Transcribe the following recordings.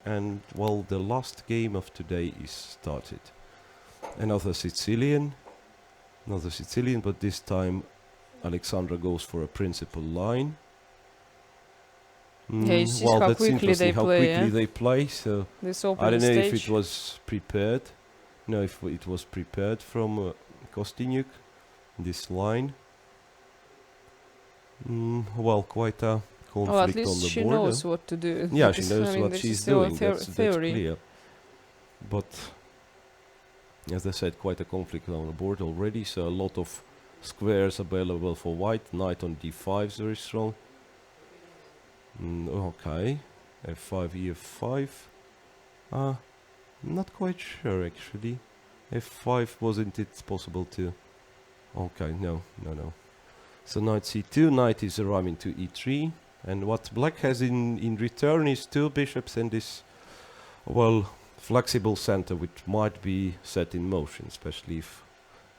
and well, the last game of today is started. Another Sicilian, but this time Alexandra goes for a principal line. Yeah, you see Well, how that's quickly interesting they how play, quickly yeah? they play. So This I opening don't know stage. if it was prepared. No, if it was prepared from Kosteniuk, this line. Well, quite a conflict Well, at on least the she board. knows what to do. Yeah, It she is- knows I mean, what this is she's still a doing. That's theory. clear. But as I said, quite a conflict on the board already. So a lot of squares available for white. Knight on d5 is very strong. Okay, f5, e5. Not quite sure actually. f5 wasn't it possible to? Okay, no. So knight c2, knight is arriving to e3, and what black has in return is two bishops and this, well, flexible center which might be set in motion, especially if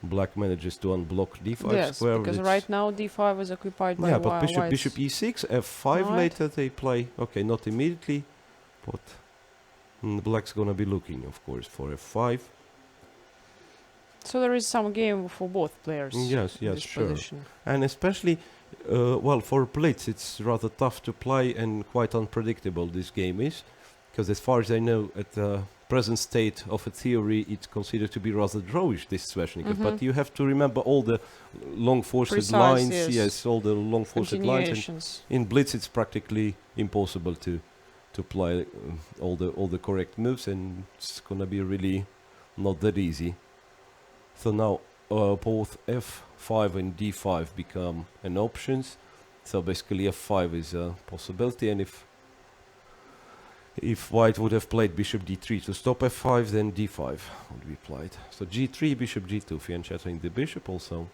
black manages to unblock d5 Yes, square. because right now d5 is occupied by but bishop whites. e6, f5 Knight. later they play. Okay, not immediately, but black's gonna be looking, of course, for f5. So there is some game for both players. Yes, in this sure. position. And especially, well, for Blitz, it's rather tough to play and quite unpredictable this game is. Because as far as I know, at the present state of a theory, it's considered to be rather drawish, this Sveshnikov. But you have to remember all the long forced Precise, lines. yes. All the long forced lines. And Continuations. in Blitz, it's practically impossible to play all the correct moves, and it's gonna be really not that easy. So now both f5 and d5 become an options. So basically f5 is a possibility, and if white would have played bishop d3 to stop f5, then d5 would be played. So g3, bishop g2, fianchetting the bishop, also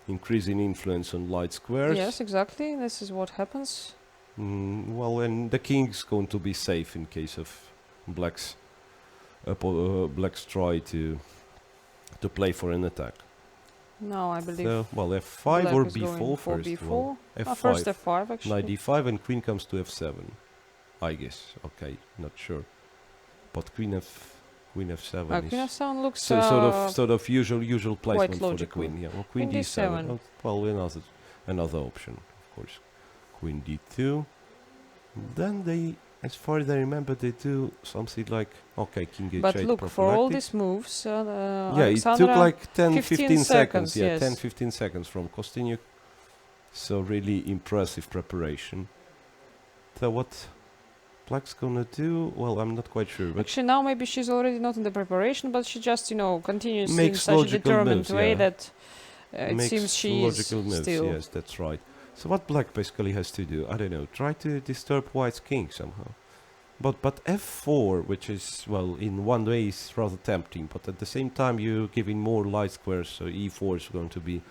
increasing influence on light squares. Yes, exactly. This is what happens. Well, and the king's going to be safe in case of black's try to play for an attack. No, I believe. So, well, f5 black or is going b4 for first. b4. Well, f5. First f5 actually. Knight d5 and queen comes to f7. I guess. Okay, not sure. But queen f7 is Queen f7 looks sort of usual placement for the logical. queen. Yeah, well, queen Queen d7. d7. Well, another option, of course. Queen d2. Then they, as far as I remember, they do something like king h8. But look, for all these moves, it took like 10-15 seconds. Yeah, yes. 10-15 seconds from Kosteniuk. So really impressive preparation. So what black's gonna do? Well, I'm not quite sure. But Actually, now maybe she's already not in the preparation, but she just, continues in makes such a logical determined moves, way yeah. that it makes seems she is logical moves. still. Yes, that's right. So what black basically has to do? I don't know. Try to disturb white's king somehow. But f4, which is, well, in one way is rather tempting, but at the same time you're giving more light squares, so e4 is going to be,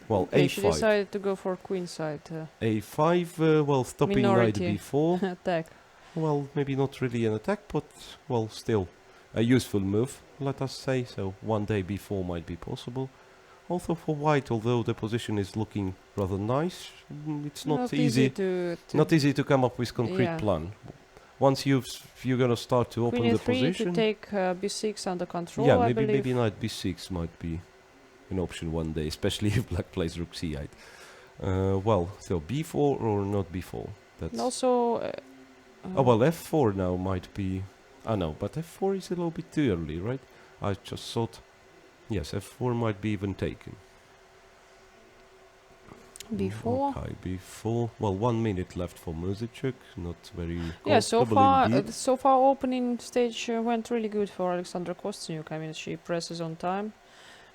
well, Okay, a5. she decided to go for queen side a5, well, stopping knight minority b4. attack. Well, maybe not really an attack, but, well, still a useful move, let us say. So one day b4 might be possible. Also for white, although the position is looking rather nice, it's not easy to come up with concrete plan. Once you're gonna start to open Queen the e3 position, to take b6 under control. yeah, I believe. maybe knight b6 might be an option one day, especially if black plays rook c8. Well, so b4 or not b4. That's And also. oh well, f4 now might be. No, but f4 is a little bit too early, right? I just thought. Yes, f4 might be even taken. b4. Okay, b4. Well, 1 minute left for Muzychuk. Not very. Yeah, so indeed. far opening stage went really good for Alexandra Kosteniuk. I mean, she presses on time,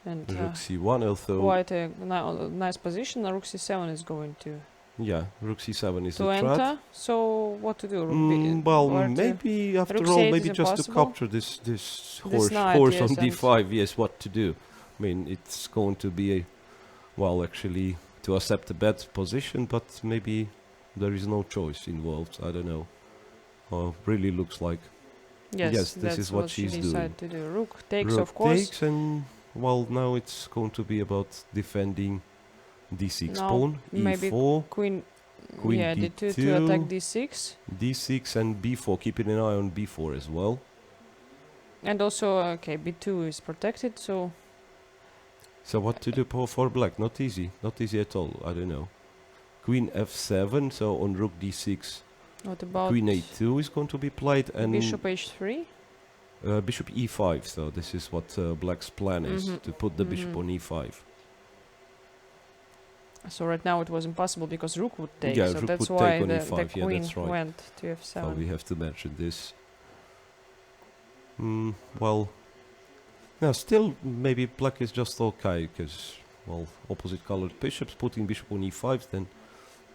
and Rook c1 also. quite a nice position. Rook c7 is going to rook c7 is to a enter. threat. So what to do? Rook Well, where to- maybe after Rook all, c8 maybe is just to impossible. capture this This horse knight, on yes, and- d5. Yes, what to do? I mean, it's going to be actually to accept a bad position, but maybe there is no choice involved. I don't know. Really looks like Yes, this that's is what she's she doing. decided to do. Rook takes, Rook of course. takes, and well, now it's going to be about defending d6 Now pawn, maybe e4. Queen Queen yeah, D2, D2 to attack D6. D6 and B4, keeping an eye on B4 as well. And also, okay, B2 is protected, so... So what to do for black? Not easy at all, I don't know. Queen F7, so on Rook D6. What about... Queen A2 is going to be played, and Bishop H3? Bishop E5, so this is what black's plan is, to put the bishop on E5. So right now it was impossible because Rook would take, Yeah, so Rook that's would why take on the E5, yeah, Queen that's right. went to F7. So we have to mention this. Well, no, still maybe black is just okay, because, well, opposite colored bishops, putting bishop on E5, then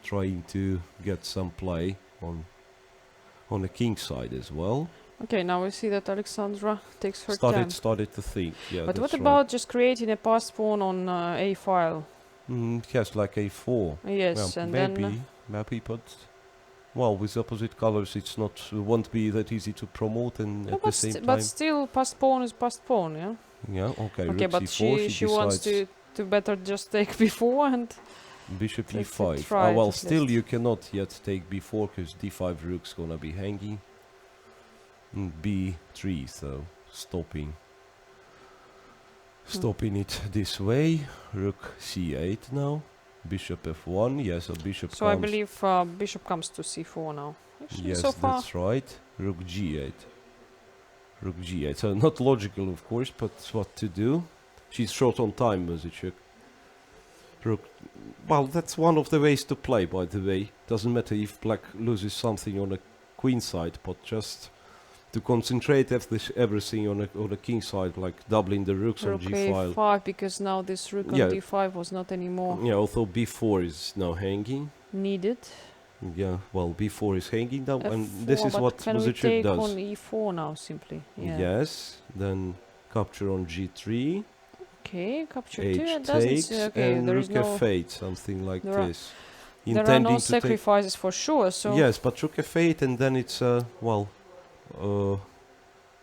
trying to get some play on the king side as well. Okay, now we see that Alexandra takes her time. Started to think, yeah. But what that's about just creating a passed pawn on A file? Yes, like A4. Yes, well, and maybe, but well, with opposite colors, it's not won't be that easy to promote, and no, at the same time. But still, passed pawn is passed pawn, yeah. Yeah, okay. Okay, Rook but C4, she wants to better just take before and bishop to E5. try it Well, at still least. you cannot yet take B4 because D5 rook's gonna be hanging. B3, so stopping it this way. Rook C8 now. Bishop F1. Yes, so bishop. So comes. I believe bishop comes to C4 now. Actually, Yes, so far. that's right. Rook G8. Rook G8. So not logical, of course, but what to do? She's short on time, Muzychuk. Rook. Well, that's one of the ways to play, by the way. Doesn't matter if black loses something on the queen side, but just to concentrate everything on the king side, like doubling the rooks Rook on G file. A5, because now this rook on Yeah. D5 was not anymore Yeah, although B4 is now hanging. needed. Yeah, well, B4 is hanging now, and F4, this is but what can we Muzychuk take does. on E4 now simply? Yeah. Yes, then capture on G3, Okay, capture H 2. It takes, doesn't. Okay, and there Rook is no. F8, something like there are- this. There are no sacrifices for sure. So Yes, but Rook F8, and then it's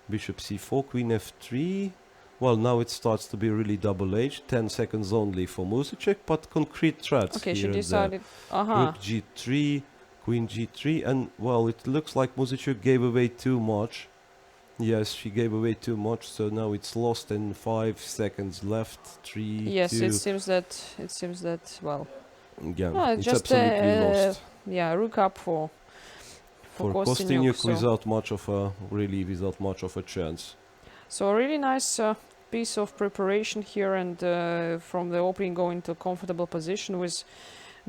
Bishop C4, Queen F3. Well, now it starts to be really double-edged. 10 seconds only for Muzychuk, but concrete threats. okay, she here and decided. there. Rook G3, Queen G3, and well, it looks like Muzychuk gave away too much. Yes, she gave away too much, so now it's lost and 5 seconds left. 3, Yes, 2. it seems that. Well, Yeah, no, it's just absolutely lost. yeah, rook up for Kosteniuk so. without much of a chance. So a really nice piece of preparation here, and from the opening going to a comfortable position with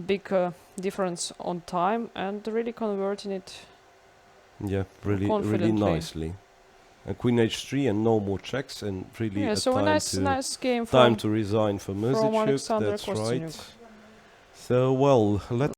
big difference on time, and really converting it. Yeah, really confidently. nicely. And Queen H3 and no more checks, and really Yeah, so a nice game time from to resign for Muzychuk. Alexandra That's Kosteniuk. right. So well, let's